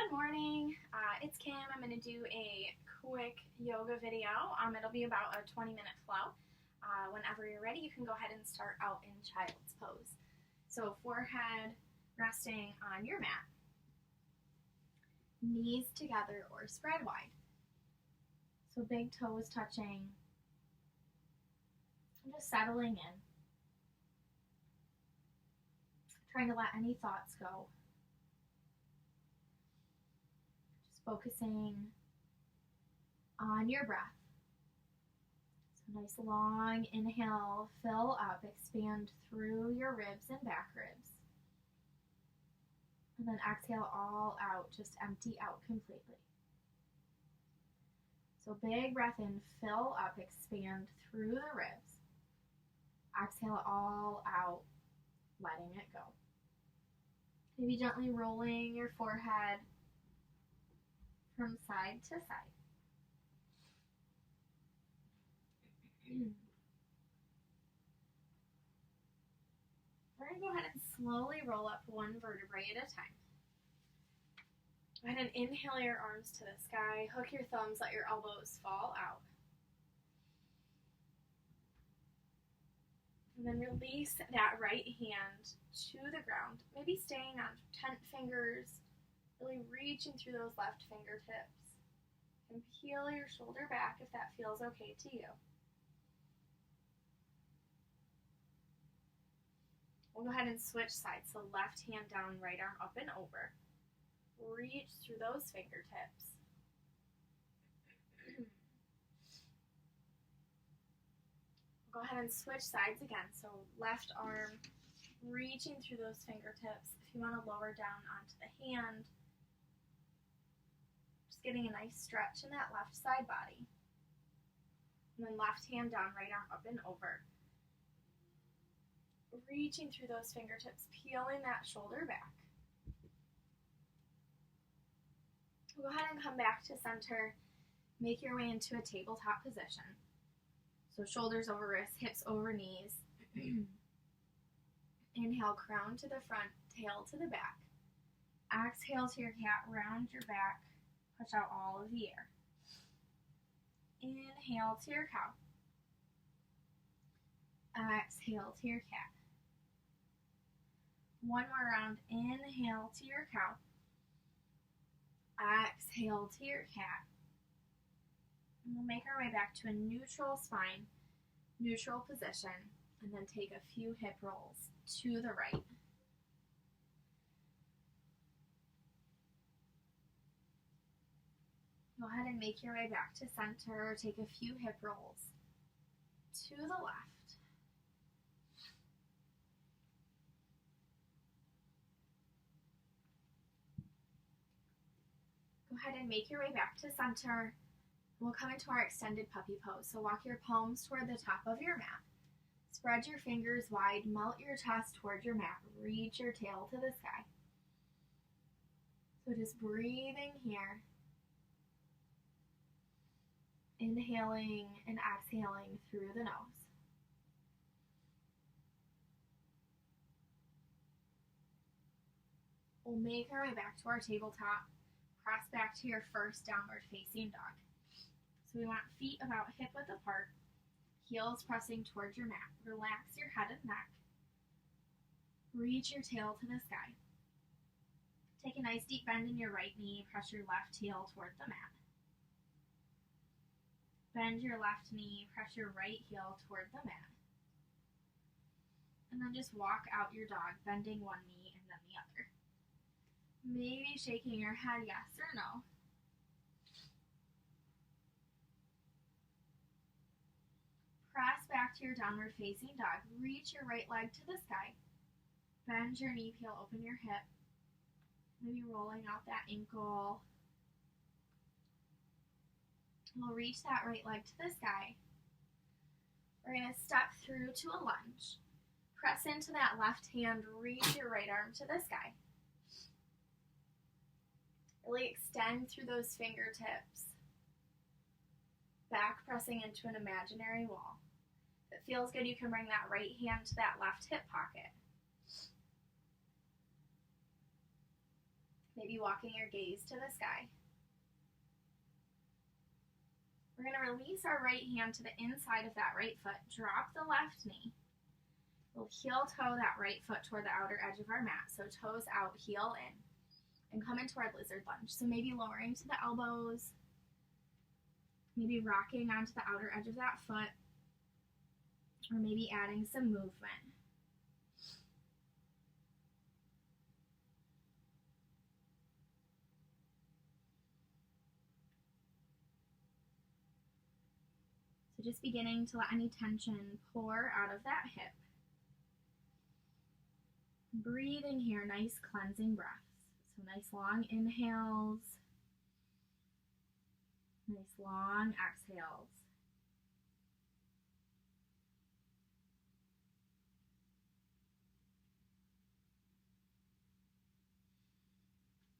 Good morning, it's Kim. I'm going to do a quick yoga video. It'll be about a 20-minute flow. Whenever you're ready, you can go ahead and start out in child's pose. So forehead resting on your mat, knees together or spread wide. So big toes touching, and just settling in. Trying to let any thoughts go. Focusing on your breath. So nice long inhale, fill up, expand through your ribs and back ribs. And then exhale all out, just empty out completely. So big breath in, fill up, expand through the ribs. Exhale all out, letting it go. Maybe gently rolling your forehead from side to side. We're going to go ahead and slowly roll up one vertebrae at a time. Go ahead and inhale your arms to the sky. Hook your thumbs, let your elbows fall out. And then release that right hand to the ground. Maybe staying on tent fingers, really reaching through those left fingertips. And peel your shoulder back if that feels okay to you. We'll go ahead and switch sides. So left hand down, right arm up and over. Reach through those fingertips. Go ahead and switch sides again. So left arm reaching through those fingertips. If you want to lower down onto the hand, just getting a nice stretch in that left side body. And then left hand down, right arm up and over. Reaching through those fingertips, peeling that shoulder back. Go ahead and come back to center. Make your way into a tabletop position. So shoulders over wrists, hips over knees. Inhale, crown to the front, tail to the back. Exhale to your cat, round your back, push out all of the air. Inhale to your cow. Exhale to your cat. One more round, inhale to your cow. Exhale to your cat. And we'll make our way back to a neutral spine, neutral position, and then take a few hip rolls to the right. Go ahead and make your way back to center, take a few hip rolls to the left. Go ahead and make your way back to center. We'll come into our extended puppy pose. So walk your palms toward the top of your mat. Spread your fingers wide, melt your chest toward your mat. Reach your tail to the sky. So just breathing here. Inhaling and exhaling through the nose. We'll make our way back to our tabletop. Cross back to your first downward facing dog. So we want feet about hip width apart, heels pressing towards your mat. Relax your head and neck. Reach your tail to the sky. Take a nice deep bend in your right knee. Press your left heel toward the mat. Bend your left knee. Press your right heel toward the mat. And then just walk out your dog, bending one knee and then the other. Maybe shaking your head yes or no. Press back to your downward facing dog. Reach your right leg to the sky. Bend your knee, peel open your hip. Maybe rolling out that ankle. We'll reach that right leg to the sky. We're going to step through to a lunge. Press into that left hand, reach your right arm to the sky. Really extend through those fingertips. Back pressing into an imaginary wall. If it feels good, you can bring that right hand to that left hip pocket. Maybe walking your gaze to the sky. We're going to release our right hand to the inside of that right foot. Drop the left knee. We'll heel toe that right foot toward the outer edge of our mat. So toes out, heel in. And come into our lizard lunge. So maybe lowering to the elbows. Maybe rocking onto the outer edge of that foot. Or maybe adding some movement. So just beginning to let any tension pour out of that hip. Breathing here, nice cleansing breaths. So nice long inhales, nice long exhales.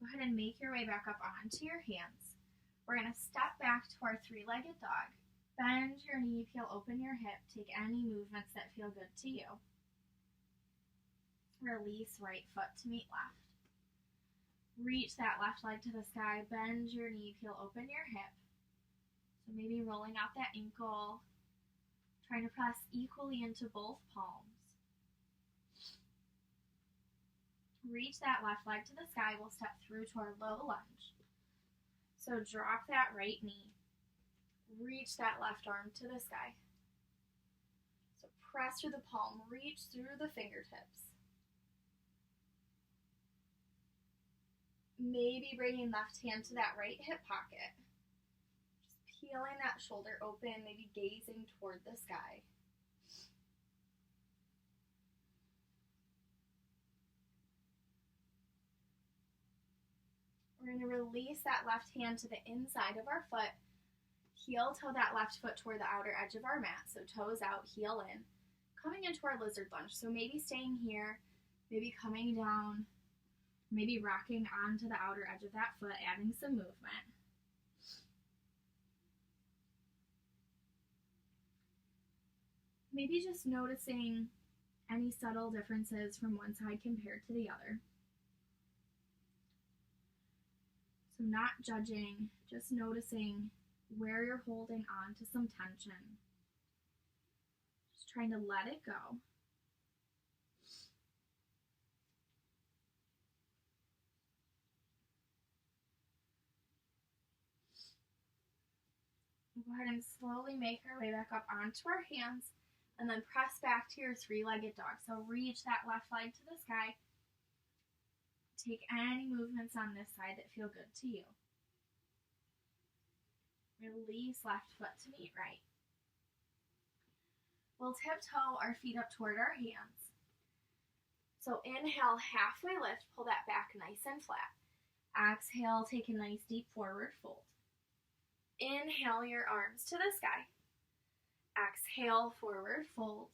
Go ahead and make your way back up onto your hands. We're going to step back to our three-legged dog. Bend your knee, peel open your hip. Take any movements that feel good to you. Release right foot to meet left. Reach that left leg to the sky. Bend your knee, peel open your hip. So maybe rolling out that ankle. Trying to press equally into both palms. Reach that left leg to the sky. We'll step through to our low lunge. So drop that right knee. Reach that left arm to the sky. So press through the palm, reach through the fingertips. Maybe bringing left hand to that right hip pocket. Just peeling that shoulder open, maybe gazing toward the sky. We're going to release that left hand to the inside of our foot. Heel toe that left foot toward the outer edge of our mat. So toes out, heel in. Coming into our lizard lunge. So maybe staying here, maybe coming down, maybe rocking onto the outer edge of that foot, adding some movement. Maybe just noticing any subtle differences from one side compared to the other. So not judging, just noticing where you're holding on to some tension. Just trying to let it go. Go ahead and slowly make our way back up onto our hands and then press back to your three-legged dog. So reach that left leg to the sky. Take any movements on this side that feel good to you. Release left foot to meet right. We'll tiptoe our feet up toward our hands. So inhale, halfway lift, pull that back nice and flat. Exhale, take a nice deep forward fold. Inhale your arms to the sky. Exhale, forward fold.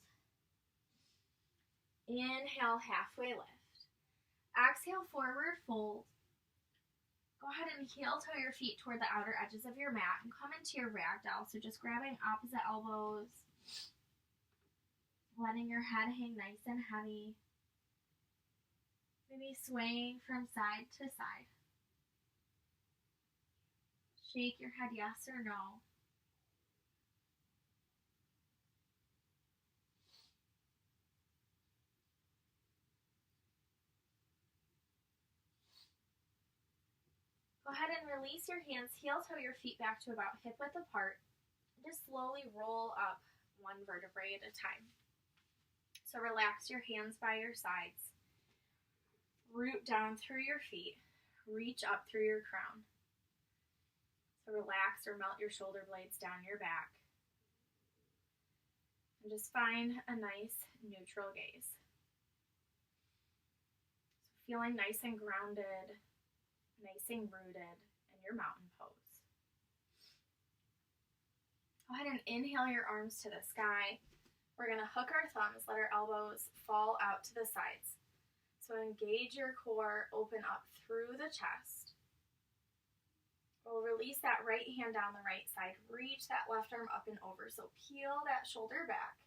Inhale, halfway lift. Exhale, forward fold. Go ahead and heel toe your feet toward the outer edges of your mat and come into your ragdoll. So just grabbing opposite elbows, letting your head hang nice and heavy. Maybe swaying from side to side. Shake your head yes or no. Go ahead and release your hands, heel toe your feet back to about hip width apart. Just slowly roll up one vertebrae at a time. So relax your hands by your sides. Root down through your feet. Reach up through your crown. So relax or melt your shoulder blades down your back. And just find a nice neutral gaze. So feeling nice and grounded, nice and rooted in your mountain pose. Go ahead and inhale your arms to the sky. We're going to hook our thumbs, let our elbows fall out to the sides. So engage your core, open up through the chest. We'll release that right hand down the right side. Reach that left arm up and over. So peel that shoulder back.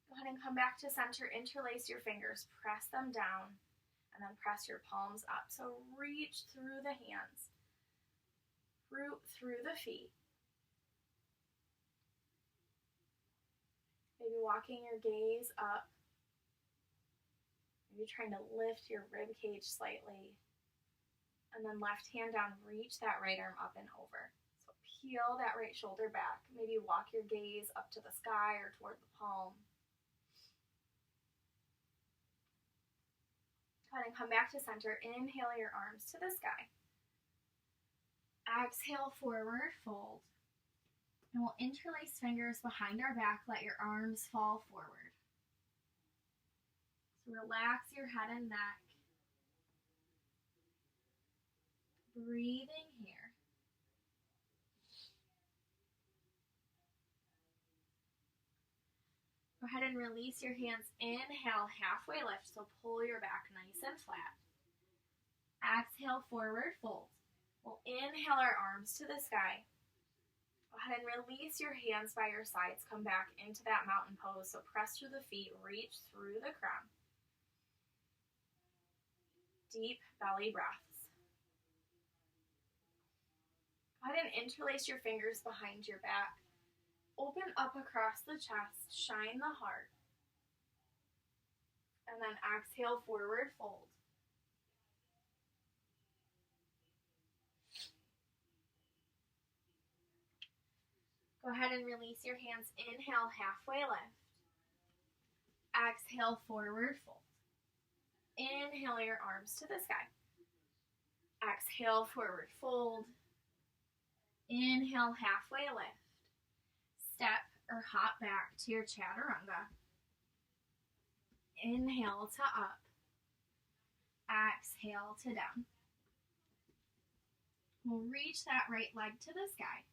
Go ahead and come back to center, interlace your fingers, press them down, and then press your palms up. So reach through the hands, through the feet. Maybe walking your gaze up. Maybe trying to lift your rib cage slightly. And then left hand down, reach that right arm up and over. So peel that right shoulder back. Maybe walk your gaze up to the sky or toward the palm. Go ahead and come back to center. Inhale your arms to the sky. Exhale, forward fold. And we'll interlace fingers behind our back. Let your arms fall forward. So relax your head and neck. Breathing here. Go ahead and release your hands. Inhale, halfway lift, so pull your back nice and flat. Exhale, forward fold. We'll inhale our arms to the sky. Go ahead and release your hands by your sides. Come back into that mountain pose, so press through the feet, reach through the crown. Deep belly breaths. Go ahead and interlace your fingers behind your back. Open up across the chest, shine the heart. And then exhale, forward fold. Go ahead and release your hands. Inhale, halfway lift. Exhale, forward fold. Inhale your arms to the sky. Exhale, forward fold. Inhale, halfway lift. Step or hop back to your chaturanga. Inhale to up. Exhale to down. We'll reach that right leg to the sky.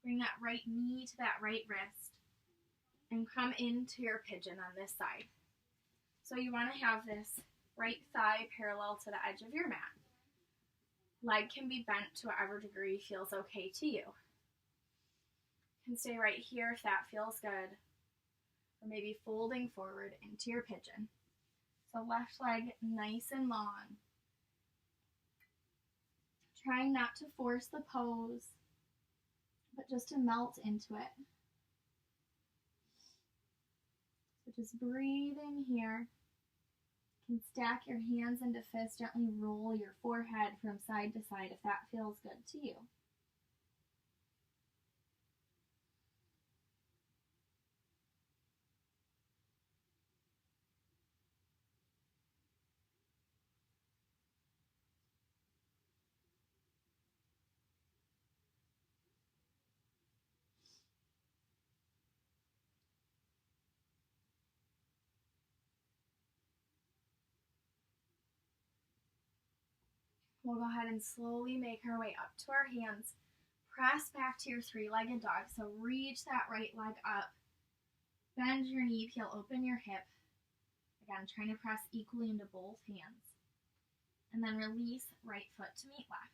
Bring that right knee to that right wrist. And come into your pigeon on this side. So you want to have this right thigh parallel to the edge of your mat. Leg can be bent to whatever degree feels okay to you. You can stay right here if that feels good. Or maybe folding forward into your pigeon. So left leg nice and long. Trying not to force the pose, but just to melt into it. So just breathing here. You can stack your hands into fists, gently roll your forehead from side to side if that feels good to you. We'll go ahead and slowly make our way up to our hands. Press back to your three-legged dog. So reach that right leg up. Bend your knee, peel open your hip. Again, trying to press equally into both hands. And then release right foot to meet left.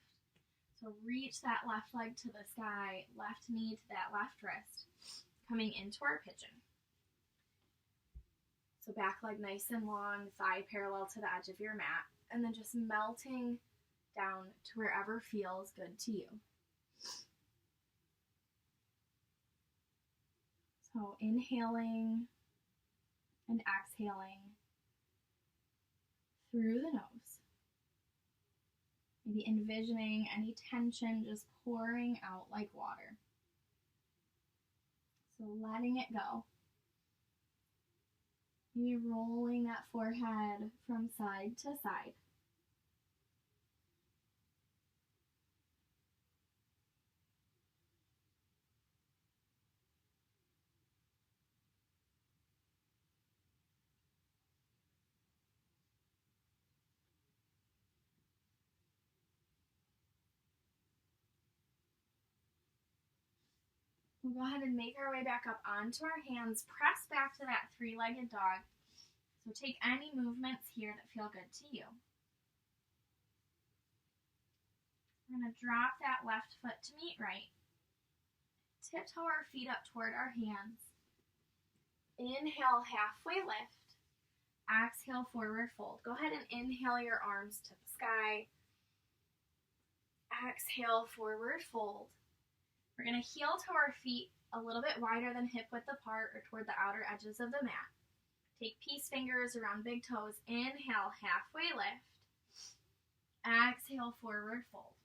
So reach that left leg to the sky, left knee to that left wrist. Coming into our pigeon. So back leg nice and long, thigh parallel to the edge of your mat. And then just melting down to wherever feels good to you. So inhaling and exhaling through the nose. Maybe envisioning any tension just pouring out like water. So letting it go. Maybe rolling that forehead from side to side. We'll go ahead and make our way back up onto our hands. Press back to that three-legged dog. So take any movements here that feel good to you. We're going to drop that left foot to meet right. Tiptoe our feet up toward our hands. Inhale, halfway lift. Exhale, forward fold. Go ahead and inhale your arms to the sky. Exhale, forward fold. We're going to heel to our feet a little bit wider than hip width apart or toward the outer edges of the mat. Take peace fingers around big toes. Inhale, halfway lift. Exhale, forward fold.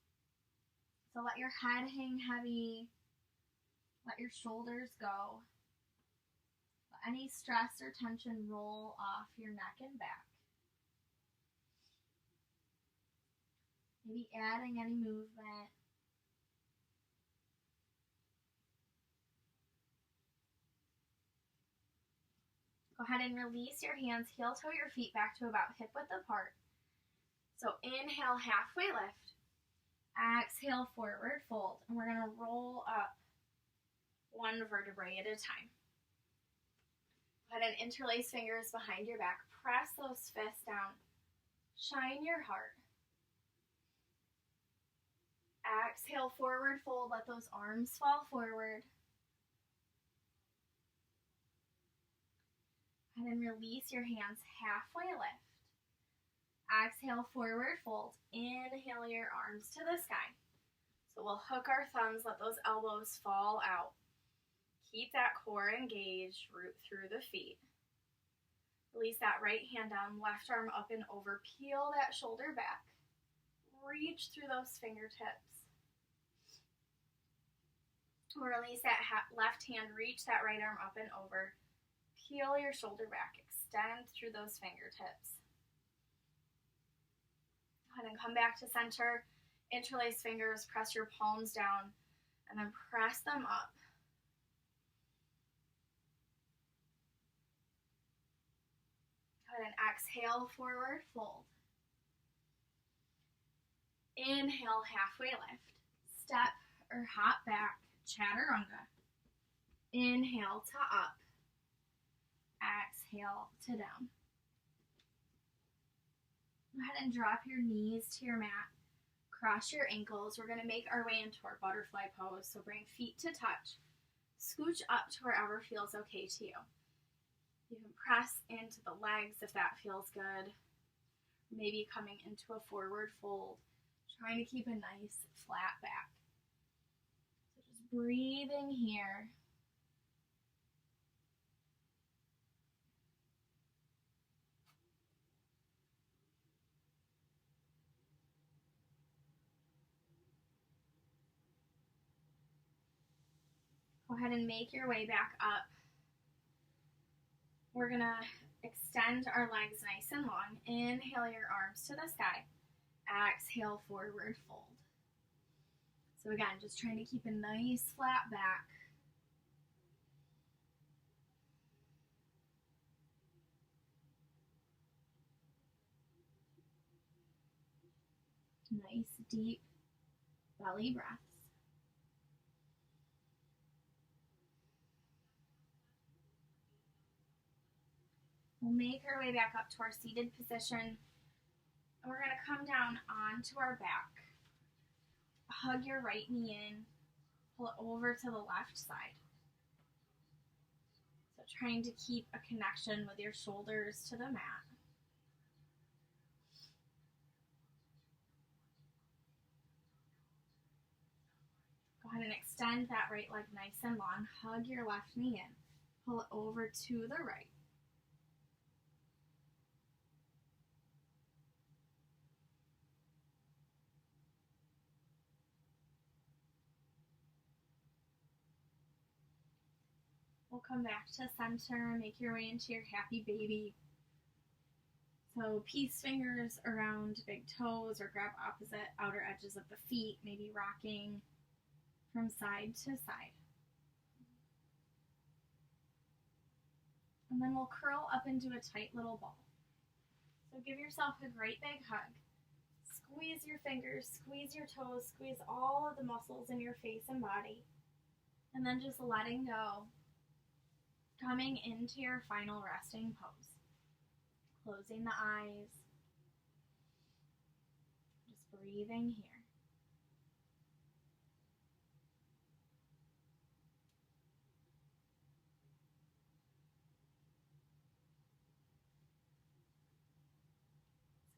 So let your head hang heavy. Let your shoulders go. Let any stress or tension roll off your neck and back. Maybe adding any movement. Go ahead and release your hands, heel toe your feet back to about hip width apart. So inhale, halfway lift. Exhale, forward fold. And we're going to roll up one vertebrae at a time. Go ahead and interlace fingers behind your back. Press those fists down. Shine your heart. Exhale, forward fold. Let those arms fall forward. Go ahead and release your hands, halfway lift. Exhale, forward fold. Inhale your arms to the sky. So we'll hook our thumbs, let those elbows fall out. Keep that core engaged, root through the feet. Release that right hand down, left arm up and over. Peel that shoulder back. Reach through those fingertips. Release that left hand, reach that right arm up and over. Peel your shoulder back, extend through those fingertips. Go ahead and come back to center. Interlace fingers, press your palms down, and then press them up. Go ahead and exhale, forward fold. Inhale, halfway lift. Step or hop back, chaturanga. Inhale to up. Exhale to down. Go ahead and drop your knees to your mat. Cross your ankles. We're going to make our way into our butterfly pose. So bring feet to touch. Scooch up to wherever feels okay to you. You can press into the legs if that feels good. Maybe coming into a forward fold. Trying to keep a nice flat back. So just breathing here. Go ahead and make your way back up. We're going to extend our legs nice and long. Inhale your arms to the sky. Exhale, forward fold. So again, just trying to keep a nice flat back. Nice, deep belly breaths. We'll make our way back up to our seated position. And we're going to come down onto our back. Hug your right knee in. Pull it over to the left side. So trying to keep a connection with your shoulders to the mat. Go ahead and extend that right leg nice and long. Hug your left knee in. Pull it over to the right. We'll come back to center, make your way into your happy baby. So peace fingers around big toes or grab opposite outer edges of the feet, maybe rocking from side to side. And then we'll curl up into a tight little ball. So give yourself a great big hug. Squeeze your fingers, squeeze your toes, squeeze all of the muscles in your face and body. And then just letting go. Coming into your final resting pose. Closing the eyes. Just breathing here.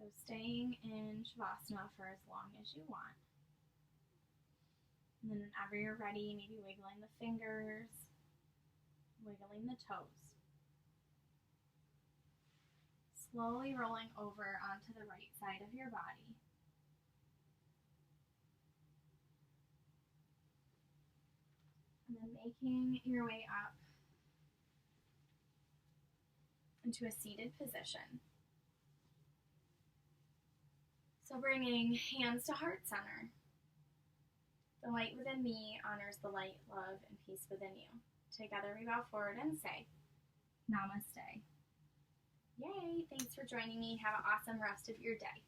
So staying in Shavasana for as long as you want. And then whenever you're ready, maybe wiggling the fingers, wiggling the toes. Slowly rolling over onto the right side of your body. And then making your way up into a seated position. So bringing hands to heart center. The light within me honors the light, love, and peace within you. Together we bow forward and say, Namaste. Yay! Thanks for joining me. Have an awesome rest of your day.